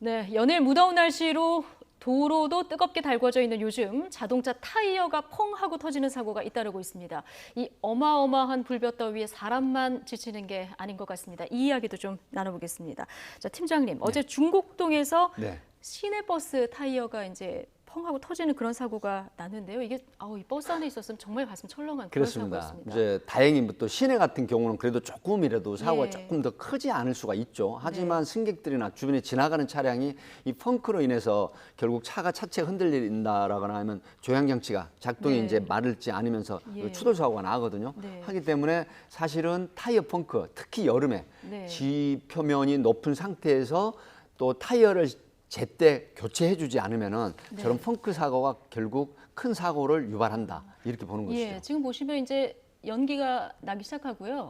네, 연일 무더운 날씨로 도로도 뜨겁게 달궈져 있는 요즘 자동차 타이어가 펑 하고 터지는 사고가 잇따르고 있습니다. 이 어마어마한 불볕더위에 사람만 지치는 게 아닌 것 같습니다. 이 이야기도 좀 나눠보겠습니다. 자, 팀장님, 어제 중곡동에서 시내버스 타이어가 이제 펑 하고 터지는 그런 사고가 났는데요. 이게 이 버스 안에 있었으면 정말 가슴 철렁한 그런 사고였습니다. 이제 다행히 또 시내 같은 경우는 그래도 조금이라도 사고가 조금 더 크지 않을 수가 있죠. 하지만 승객들이나 주변에 지나가는 차량이 이 펑크로 인해서 결국 차가 차체가 흔들린다라거나 하면 조향장치가 작동이 이제 마르지 않으면서 추돌 사고가 나거든요. 하기 때문에 사실은 타이어 펑크, 특히 여름에 지표면이 높은 상태에서 또 타이어를 제때 교체해주지 않으면은 저런 펑크 사고가 결국 큰 사고를 유발한다 이렇게 보는 것이죠. 지금 보시면 이제 연기가 나기 시작하고요.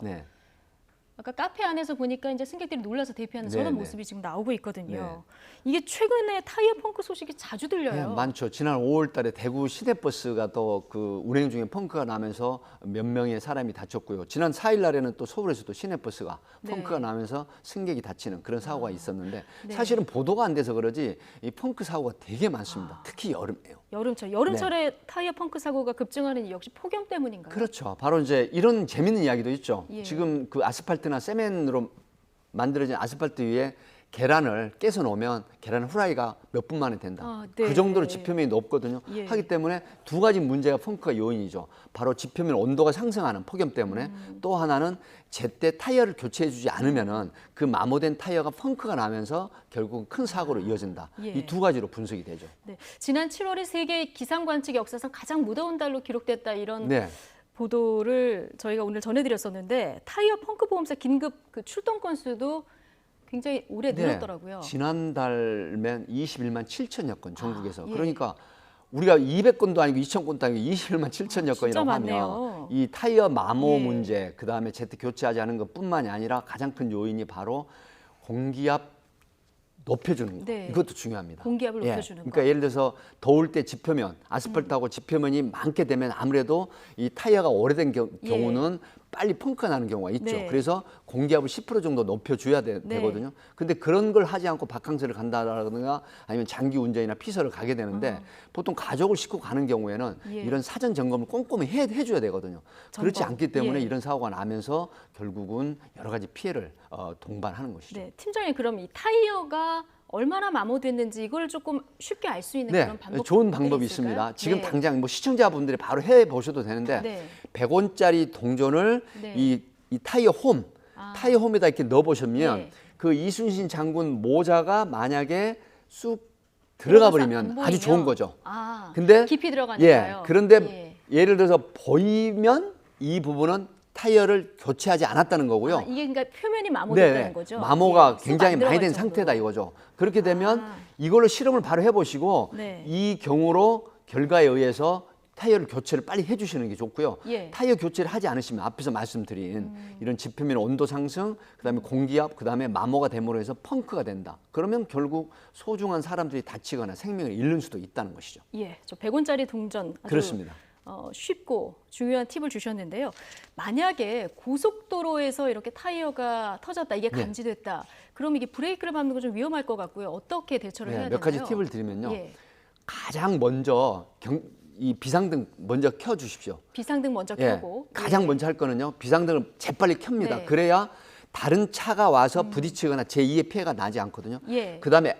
아까 카페 안에서 보니까 이제 승객들이 놀라서 대피하는 저런 모습이 지금 나오고 있거든요. 이게 최근에 타이어 펑크 소식이 자주 들려요. 많죠. 지난 5월달에 대구 시내버스가 또 그 운행 중에 펑크가 나면서 몇 명의 사람이 다쳤고요. 지난 4일날에는 또 서울에서도 시내버스가 펑크가 나면서 승객이 다치는 그런 사고가 있었는데 사실은 보도가 안 돼서 그러지 이 펑크 사고가 되게 많습니다. 특히 여름에요. 여름철에 타이어 펑크 사고가 급증하는 역시 폭염 때문인가요? 그렇죠. 바로 이제 이런 재밌는 이야기도 있죠. 지금 그 아스팔트나 세면으로 만들어진 아스팔트 위에 계란을 깨서 놓으면 계란 후라이가 몇 분 만에 된다. 그 정도로 지표면이 높거든요. 하기 때문에 두 가지 문제가 펑크가 요인이죠. 바로 지표면 온도가 상승하는 폭염 때문에 또 하나는 제때 타이어를 교체해주지 않으면은 그 마모된 타이어가 펑크가 나면서 결국 큰 사고로 이어진다. 이 두 가지로 분석이 되죠. 지난 7월이 세계 기상 관측 역사상 가장 무더운 달로 기록됐다 이런 보도를 저희가 오늘 전해드렸었는데 타이어 펑크 보험사 긴급 그 출동 건수도 굉장히 오래 늘었더라고요. 지난달면 21만 7천여 건 전국에서. 그러니까 우리가 200건도 아니고 2,000건도 아니고 21만 7천여 건이라고 하면 이 타이어 마모 문제, 그다음에 제때 교체하지 않은 것뿐만이 아니라 가장 큰 요인이 바로 공기압 높여주는 거. 이것도 중요합니다. 공기압을 높여주는 거. 그러니까 예를 들어서 더울 때 지표면, 아스팔트하고 지표면이 많게 되면 아무래도 이 타이어가 오래된 경우는 빨리 펑크가 나는 경우가 있죠. 그래서 공기압을 10% 정도 높여줘야 되거든요. 근데 그런 걸 하지 않고 바캉스를 간다라든가 아니면 장기 운전이나 피서를 가게 되는데 보통 가족을 싣고 가는 경우에는 이런 사전 점검을 꼼꼼히 해줘야 되거든요. 그렇지 않기 때문에 이런 사고가 나면서 결국은 여러 가지 피해를 동반하는 것이죠. 팀장님, 그럼 이 타이어가 얼마나 마모됐는지 이걸 조금 쉽게 알 수 있는 그런 방법 좋은 방법이 있습니다. 지금 당장 뭐 시청자분들이 바로 해 보셔도 되는데 100원짜리 동전을 이 타이어 타이어 홈에다 이렇게 넣어 보시면 그 이순신 장군 모자가 만약에 쑥 들어가 버리면 아주 좋은 거죠. 근데 깊이 들어가니까요. 그런데 예를 들어서 보이면 이 부분은 타이어를 교체하지 않았다는 거고요. 이게 그러니까 표면이 마모됐다는 거죠. 마모가 굉장히 많이 된 상태다 이거죠. 그렇게 되면 이걸로 실험을 바로 해보시고 이 경우로 결과에 의해서 타이어를 교체를 빨리 해주시는 게 좋고요. 타이어 교체를 하지 않으시면 앞에서 말씀드린 이런 지표면 온도 상승, 그다음에 공기압, 그다음에 마모가 됨으로 해서 펑크가 된다. 그러면 결국 소중한 사람들이 다치거나 생명을 잃는 수도 있다는 것이죠. 저 100원짜리 동전 아주 그렇습니다. 쉽고 중요한 팁을 주셨는데요. 만약에 고속도로에서 이렇게 타이어가 터졌다, 이게 감지됐다. 그럼 이게 브레이크를 밟는 건 좀 위험할 것 같고요. 어떻게 대처를 해야 되나요? 몇 가지 팁을 드리면요. 가장 먼저 이 비상등 먼저 켜주십시오. 비상등 먼저 켜고. 가장 먼저 할 거는요. 비상등을 재빨리 켭니다. 그래야 다른 차가 와서 부딪히거나 제2의 피해가 나지 않거든요. 그다음에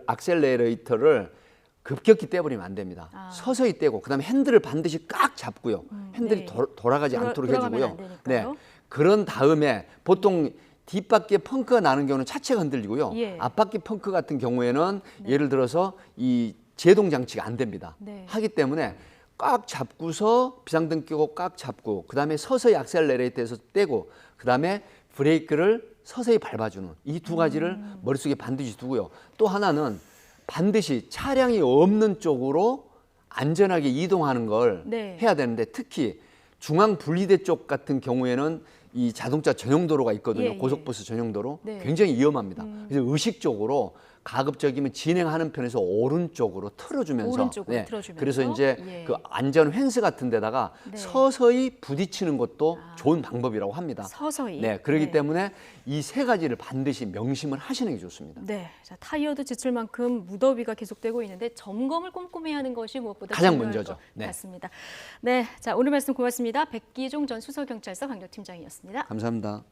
악셀레이터를 급격히 떼버리면 안 됩니다. 서서히 떼고 그다음에 핸들을 반드시 꽉 잡고요. 핸들이 돌아가지 않도록 해주고요. 그런 다음에 보통 뒷바퀴에 펑크가 나는 경우는 차체가 흔들리고요. 앞바퀴 펑크 같은 경우에는 예를 들어서 이 제동 장치가 안 됩니다. 하기 때문에 꽉 잡고서 비상등 끄고 꽉 잡고 그다음에 서서히 악셀레이터에서 떼고 그다음에 브레이크를 서서히 밟아주는 이 두 가지를 머릿속에 반드시 두고요. 또 하나는 반드시 차량이 없는 쪽으로 안전하게 이동하는 걸 해야 되는데 특히 중앙 분리대 쪽 같은 경우에는 이 자동차 전용 도로가 있거든요. 고속버스 전용 도로. 굉장히 위험합니다. 그래서 의식적으로 가급적이면 진행하는 편에서 오른쪽으로 틀어주면서 오른쪽으로 틀어주면서. 그래서 이제 예. 그 안전 횡스 같은 데다가 네. 서서히 부딪히는 것도 좋은 방법이라고 합니다. 서서히. 네, 그렇기 네. 때문에 이 세 가지를 반드시 명심을 하시는 게 좋습니다. 네, 자, 타이어도 지칠 만큼 무더위가 계속되고 있는데 점검을 꼼꼼히 하는 것이 무엇보다 가장 중요할 먼저죠. 것 네. 같습니다. 네, 자 오늘 말씀 고맙습니다. 백기종 전 수서경찰서 강력팀장이었습니다. 감사합니다.